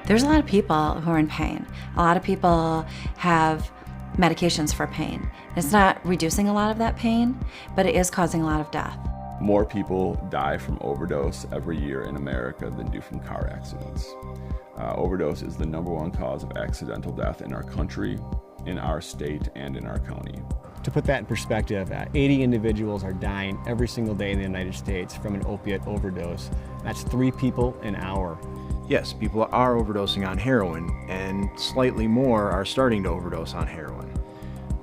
There's a lot of people who are in pain. A lot of people have medications for pain. It's not reducing a lot of that pain, but it is causing a lot of death. More people die from overdose every year in America than do from car accidents. Overdose is the #1 cause of accidental death in our country, in our state, and in our county. To put that in perspective, 80 individuals are dying every single day in the United States from an opiate overdose. That's 3 people an hour. Yes, people are overdosing on heroin, and slightly more are starting to overdose on heroin.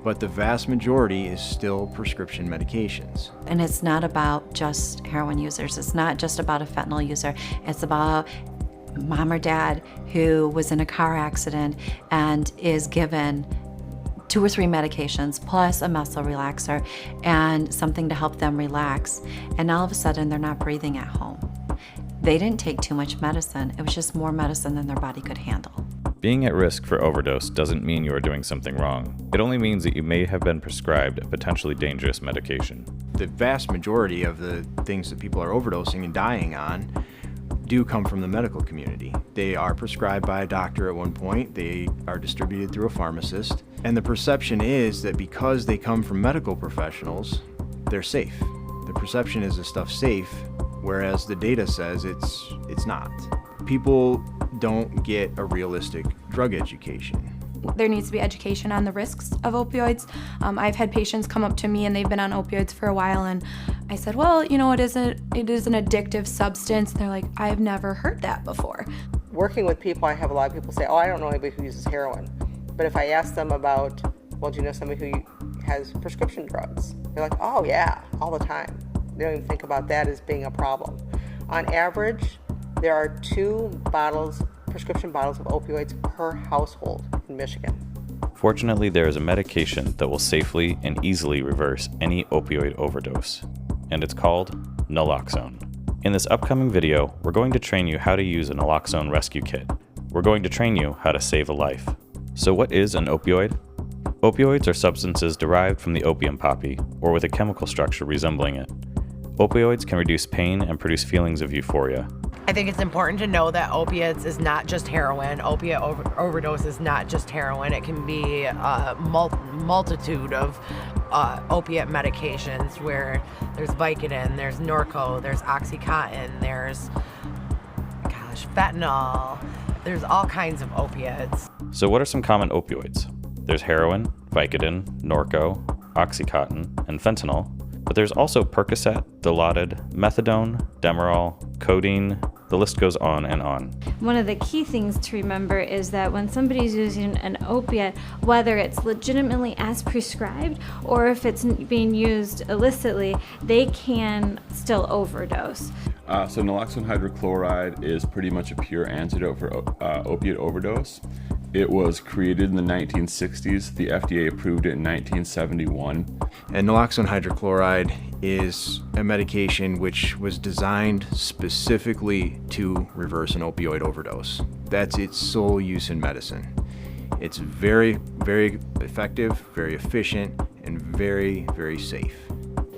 But the vast majority is still prescription medications. And it's not about just heroin users. It's not just about a fentanyl user. It's about mom or dad who was in a car accident and is given 2 or 3 medications plus a muscle relaxer and something to help them relax. And all of a sudden they're not breathing at home. They didn't take too much medicine. It was just more medicine than their body could handle. Being at risk for overdose doesn't mean you are doing something wrong. It only means that you may have been prescribed a potentially dangerous medication. The vast majority of the things that people are overdosing and dying on do come from the medical community. They are prescribed by a doctor at one point, they are distributed through a pharmacist, and the perception is that because they come from medical professionals, they're safe. The perception is this stuff's safe, whereas the data says it's not. People don't get a realistic drug education. There needs to be education on the risks of opioids. I've had patients come up to me and they've been on opioids for a while, and I said, well, you know, it is an addictive substance. And they're like, I've never heard that before. Working with people, I have a lot of people say, oh, I don't know anybody who uses heroin. But if I ask them about, well, do you know somebody who has prescription drugs? They're like, oh yeah, all the time. They don't even think about that as being a problem. On average, there are 2 prescription bottles of opioids per household in Michigan. Fortunately, there is a medication that will safely and easily reverse any opioid overdose, and it's called naloxone. In this upcoming video, we're going to train you how to use a naloxone rescue kit. We're going to train you how to save a life. So what is an opioid? Opioids are substances derived from the opium poppy, or with a chemical structure resembling it. Opioids can reduce pain and produce feelings of euphoria. I think it's important to know that opiates is not just heroin. Opiate overdose is not just heroin. It can be a multitude of opiate medications where there's Vicodin, there's Norco, there's Oxycontin, there's, fentanyl. There's all kinds of opiates. So what are some common opioids? There's heroin, Vicodin, Norco, Oxycontin, and fentanyl. But there's also Percocet, Dilaudid, methadone, Demerol, codeine. The list goes on and on. One of the key things to remember is that when somebody's using an opiate, whether it's legitimately as prescribed or if it's being used illicitly, they can still overdose. So naloxone hydrochloride is pretty much a pure antidote for opiate overdose. It was created in the 1960s. The FDA approved it in 1971. And naloxone hydrochloride is a medication which was designed specifically to reverse an opioid overdose. That's its sole use in medicine. It's very, very effective, very efficient, and very, very safe.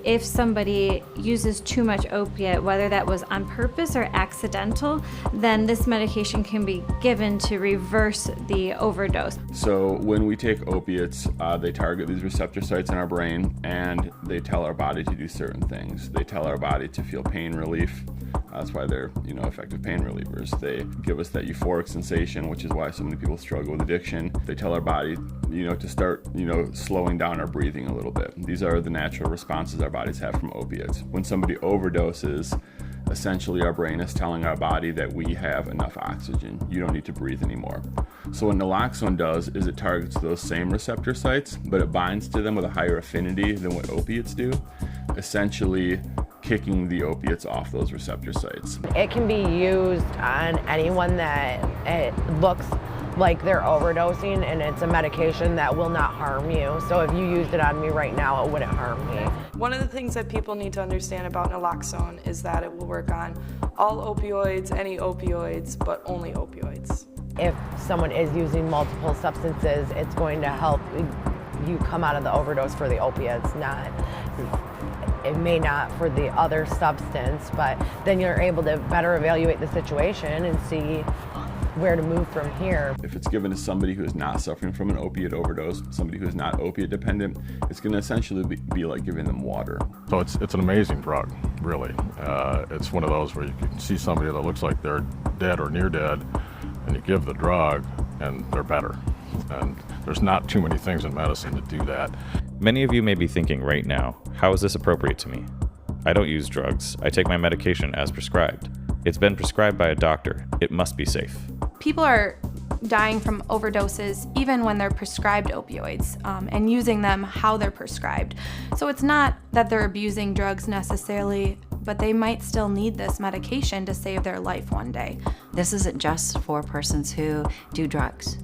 If somebody uses too much opiate, whether that was on purpose or accidental, then this medication can be given to reverse the overdose. So when we take opiates, they target these receptor sites in our brain, and they tell our body to do certain things. They tell our body to feel pain relief. That's why they're, effective pain relievers. They give us that euphoric sensation, which is why so many people struggle with addiction. They tell our body, to start, slowing down our breathing a little bit. These are the natural responses our bodies have from opiates. When somebody overdoses, essentially our brain is telling our body that we have enough oxygen. You don't need to breathe anymore. So what naloxone does is it targets those same receptor sites, but it binds to them with a higher affinity than what opiates do, essentially kicking the opiates off those receptor sites. It can be used on anyone that it looks like they're overdosing, and it's a medication that will not harm you. So if you used it on me right now, it wouldn't harm me. One of the things that people need to understand about naloxone is that it will work on all opioids, any opioids, but only opioids. If someone is using multiple substances, it's going to help you come out of the overdose for the opiates, it may not for the other substance, but then you're able to better evaluate the situation and see where to move from here. If it's given to somebody who is not suffering from an opiate overdose, somebody who is not opiate dependent, it's going to essentially be like giving them water. So it's an amazing drug, really. It's one of those where you can see somebody that looks like they're dead or near dead, and you give the drug, and they're better. And there's not too many things in medicine that do that. Many of you may be thinking right now, how is this appropriate to me? I don't use drugs. I take my medication as prescribed. It's been prescribed by a doctor. It must be safe. People are dying from overdoses even when they're prescribed opioids and using them how they're prescribed. So it's not that they're abusing drugs necessarily, but they might still need this medication to save their life one day. This isn't just for persons who do drugs.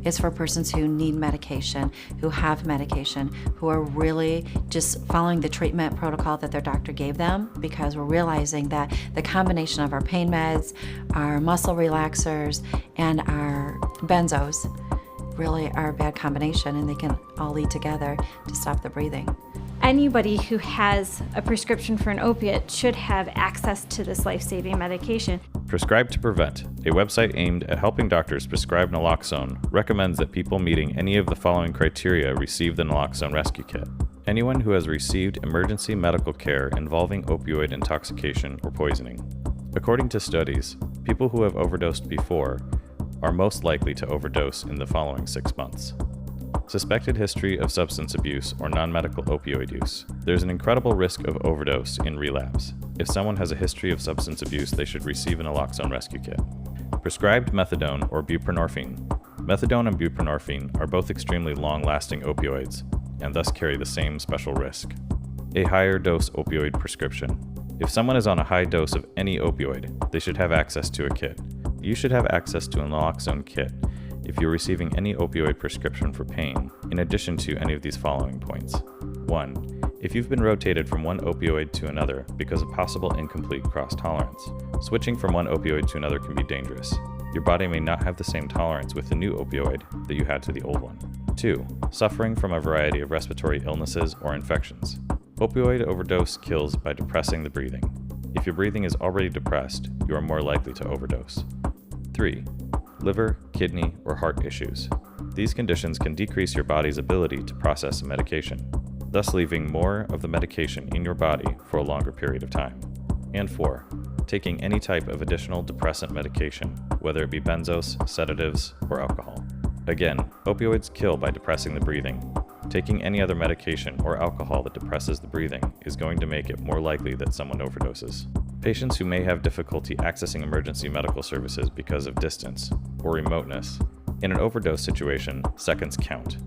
It's for persons who need medication, who have medication, who are really just following the treatment protocol that their doctor gave them, because we're realizing that the combination of our pain meds, our muscle relaxers, and our benzos really are a bad combination, and they can all lead together to stop the breathing. Anybody who has a prescription for an opiate should have access to this life-saving medication. Prescribe to Prevent, a website aimed at helping doctors prescribe naloxone, recommends that people meeting any of the following criteria receive the naloxone rescue kit. Anyone who has received emergency medical care involving opioid intoxication or poisoning. According to studies, people who have overdosed before are most likely to overdose in the following 6 months. Suspected history of substance abuse or non-medical opioid use. There's an incredible risk of overdose in relapse. If someone has a history of substance abuse, they should receive a naloxone rescue kit. Prescribed methadone or buprenorphine. Methadone and buprenorphine are both extremely long-lasting opioids and thus carry the same special risk. A higher dose opioid prescription. If someone is on a high dose of any opioid, they should have access to a kit. You should have access to a naloxone kit if you're receiving any opioid prescription for pain, in addition to any of these following points. 1. If you've been rotated from one opioid to another because of possible incomplete cross-tolerance. Switching from one opioid to another can be dangerous. Your body may not have the same tolerance with the new opioid that you had to the old one. 2. Suffering from a variety of respiratory illnesses or infections. Opioid overdose kills by depressing the breathing. If your breathing is already depressed, you are more likely to overdose. 3. Liver, kidney, or heart issues. These conditions can decrease your body's ability to process a medication, thus leaving more of the medication in your body for a longer period of time. And 4. Taking any type of additional depressant medication, whether it be benzos, sedatives, or alcohol. Again, opioids kill by depressing the breathing. Taking any other medication or alcohol that depresses the breathing is going to make it more likely that someone overdoses. Patients who may have difficulty accessing emergency medical services because of distance or remoteness. In an overdose situation, seconds count.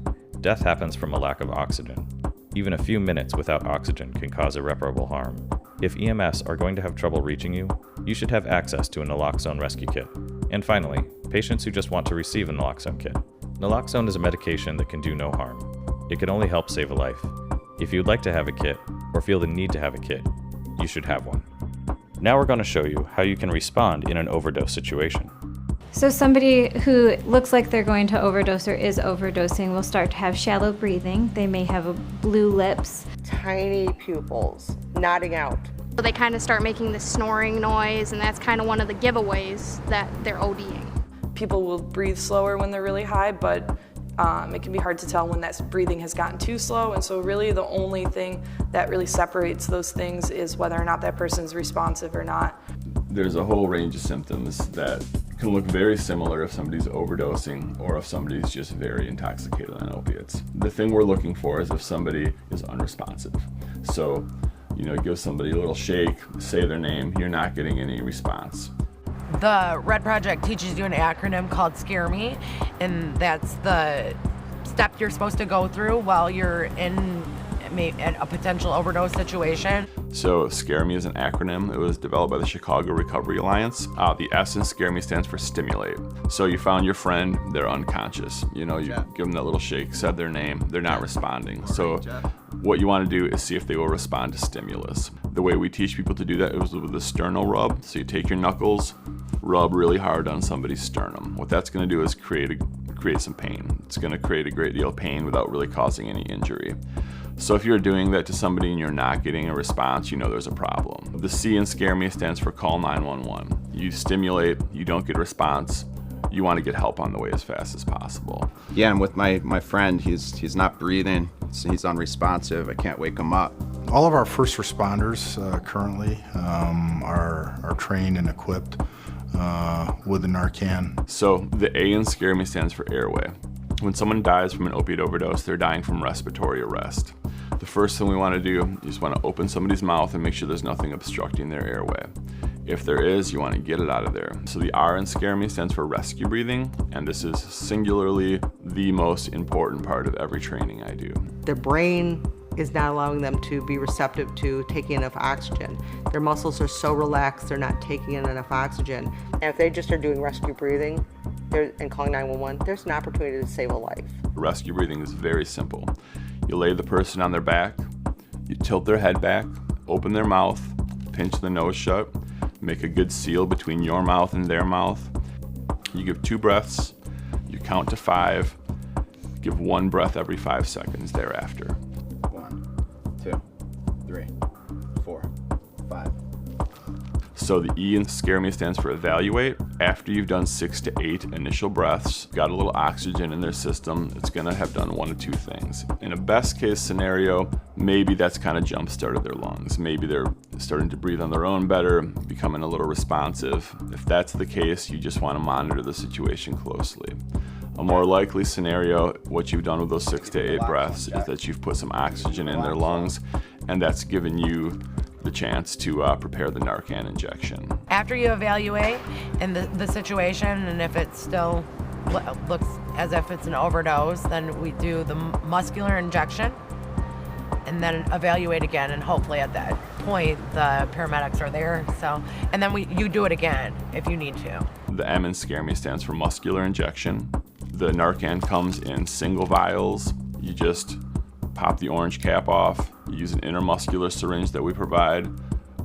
Death happens from a lack of oxygen. Even a few minutes without oxygen can cause irreparable harm. If EMS are going to have trouble reaching you, you should have access to a naloxone rescue kit. And finally, patients who just want to receive a naloxone kit. Naloxone is a medication that can do no harm. It can only help save a life. If you'd like to have a kit, or feel the need to have a kit, you should have one. Now we're going to show you how you can respond in an overdose situation. So somebody who looks like they're going to overdose or is overdosing will start to have shallow breathing. They may have blue lips. Tiny pupils, nodding out. So they kind of start making this snoring noise, and that's kind of one of the giveaways that they're ODing. People will breathe slower when they're really high, but it can be hard to tell when that breathing has gotten too slow, and so really the only thing that really separates those things is whether or not that person's responsive or not. There's a whole range of symptoms that can look very similar if somebody's overdosing or if somebody's just very intoxicated on opiates. The thing we're looking for is if somebody is unresponsive. So, give somebody a little shake, say their name, you're not getting any response. The Red Project teaches you an acronym called SCARE ME, and that's the step you're supposed to go through while you're in a potential overdose situation. So SCARE ME is an acronym. It was developed by the Chicago Recovery Alliance. The S in SCARE ME stands for stimulate. So you found your friend, they're unconscious. You give them that little shake, said their name, they're not responding. So what you want to do is see if they will respond to stimulus. The way we teach people to do that is with a sternal rub. So you take your knuckles, rub really hard on somebody's sternum. What that's going to do is create some pain. It's going to create a great deal of pain without really causing any injury. So if you're doing that to somebody and you're not getting a response, there's a problem. The C in SCARE ME stands for call 911. You stimulate, you don't get a response, you want to get help on the way as fast as possible. Yeah, and with my friend, he's not breathing, he's unresponsive, I can't wake him up. All of our first responders currently are trained and equipped with the Narcan. So the A in Scare Me stands for airway. When someone dies from an opioid overdose, they're dying from respiratory arrest. The first thing we want to do is just want to open somebody's mouth and make sure there's nothing obstructing their airway. If there is, you want to get it out of there. So the R in Scare Me stands for rescue breathing, and this is singularly the most important part of every training I do. Their brain is not allowing them to be receptive to taking enough oxygen. Their muscles are so relaxed, they're not taking in enough oxygen. And if they just are doing rescue breathing and calling 911, there's an opportunity to save a life. Rescue breathing is very simple. You lay the person on their back, you tilt their head back, open their mouth, pinch the nose shut, make a good seal between your mouth and their mouth. You give 2 breaths, you count to 5, give 1 breath every 5 seconds thereafter. 1, 2, 3, 4, 5. So the E in Scare Me stands for evaluate. After you've done 6 to 8 initial breaths, got a little oxygen in their system, it's gonna have done 1 of 2 things. In a best case scenario, maybe that's kind of jump started their lungs. Maybe they're starting to breathe on their own better, becoming a little responsive. If that's the case, you just wanna monitor the situation closely. A more likely scenario, what you've done with those 6 to 8 breaths is that you've put some oxygen in their lungs, and that's given you the chance to prepare the Narcan injection. After you evaluate in the situation, and if it still looks as if it's an overdose, then we do the muscular injection and then evaluate again, and hopefully at that point the paramedics are there. So, and then you do it again if you need to. The M in Scare Me stands for muscular injection. The Narcan comes in single vials. You just pop the orange cap off, you use an intermuscular syringe that we provide,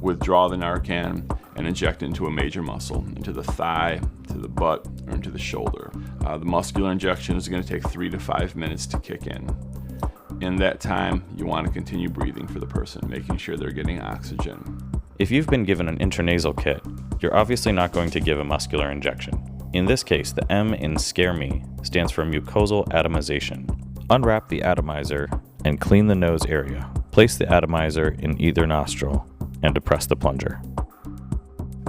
withdraw the Narcan, and inject into a major muscle, into the thigh, to the butt, or into the shoulder. The muscular injection is going to take 3 to 5 minutes to kick in. In that time, you want to continue breathing for the person, making sure they're getting oxygen. If you've been given an intranasal kit, you're obviously not going to give a muscular injection. In this case, the M in Scare Me stands for mucosal atomization. Unwrap the atomizer and clean the nose area. Place the atomizer in either nostril and depress the plunger.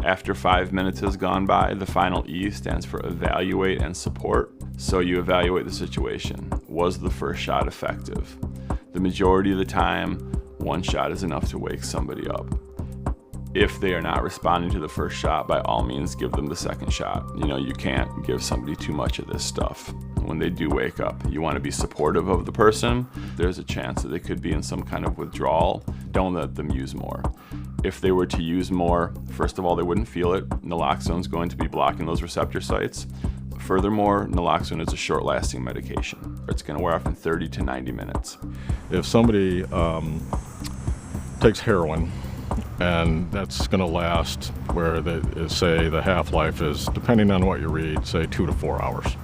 After 5 minutes has gone by, the final E stands for evaluate and support. So you evaluate the situation. Was the first shot effective? The majority of the time, 1 shot is enough to wake somebody up. If they are not responding to the first shot, by all means, give them the second shot. You can't give somebody too much of this stuff. When they do wake up, you want to be supportive of the person. There's a chance that they could be in some kind of withdrawal. Don't let them use more. If they were to use more, first of all, they wouldn't feel it. Naloxone is going to be blocking those receptor sites. Furthermore, naloxone is a short-lasting medication. It's going to wear off in 30 to 90 minutes. If somebody takes heroin, and that's going to last where they say the half-life is, depending on what you read, say 2 to 4 hours.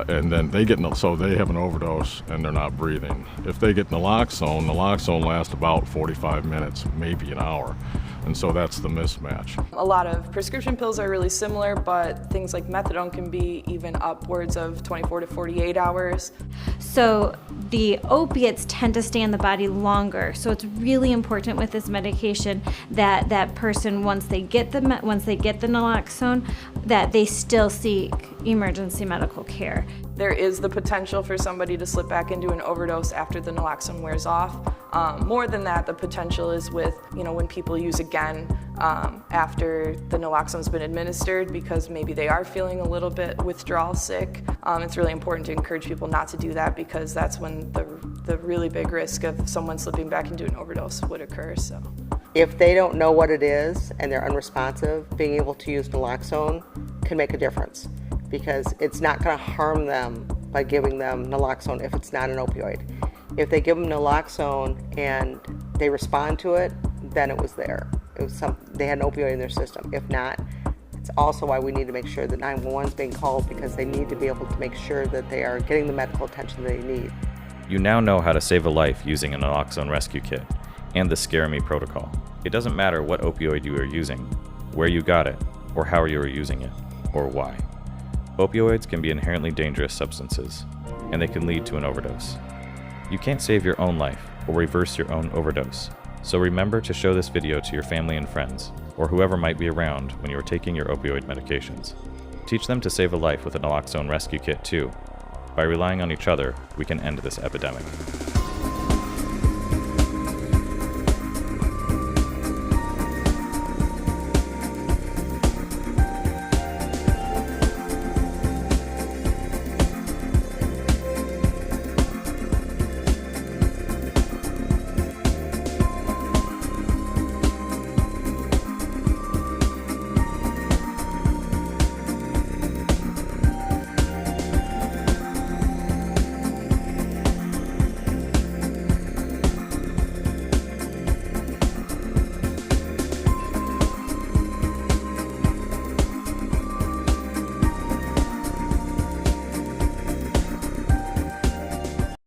And then they have an overdose and they're not breathing. If they get naloxone lasts about 45 minutes, maybe an hour. And so that's the mismatch. A lot of prescription pills are really similar, but things like methadone can be even upwards of 24 to 48 hours. So the opiates tend to stay in the body longer. So it's really important with this medication that that person, once they get the naloxone, that they still seek emergency medical care. There is the potential for somebody to slip back into an overdose after the naloxone wears off. More than that, the potential is with, when people use again after the naloxone's been administered, because maybe they are feeling a little bit withdrawal sick. It's really important to encourage people not to do that, because that's when the really big risk of someone slipping back into an overdose would occur. So, if they don't know what it is and they're unresponsive, being able to use naloxone can make a difference, because it's not going to harm them by giving them naloxone if it's not an opioid. If they give them naloxone and they respond to it, then it was there. They had an opioid in their system. If not, it's also why we need to make sure that 911 is being called, because they need to be able to make sure that they are getting the medical attention they need. You now know how to save a life using a naloxone rescue kit and the Scare Me protocol. It doesn't matter what opioid you are using, where you got it, or how you are using it, or why. Opioids can be inherently dangerous substances, and they can lead to an overdose. You can't save your own life or reverse your own overdose, so remember to show this video to your family and friends, or whoever might be around when you are taking your opioid medications. Teach them to save a life with a naloxone rescue kit too. By relying on each other, we can end this epidemic.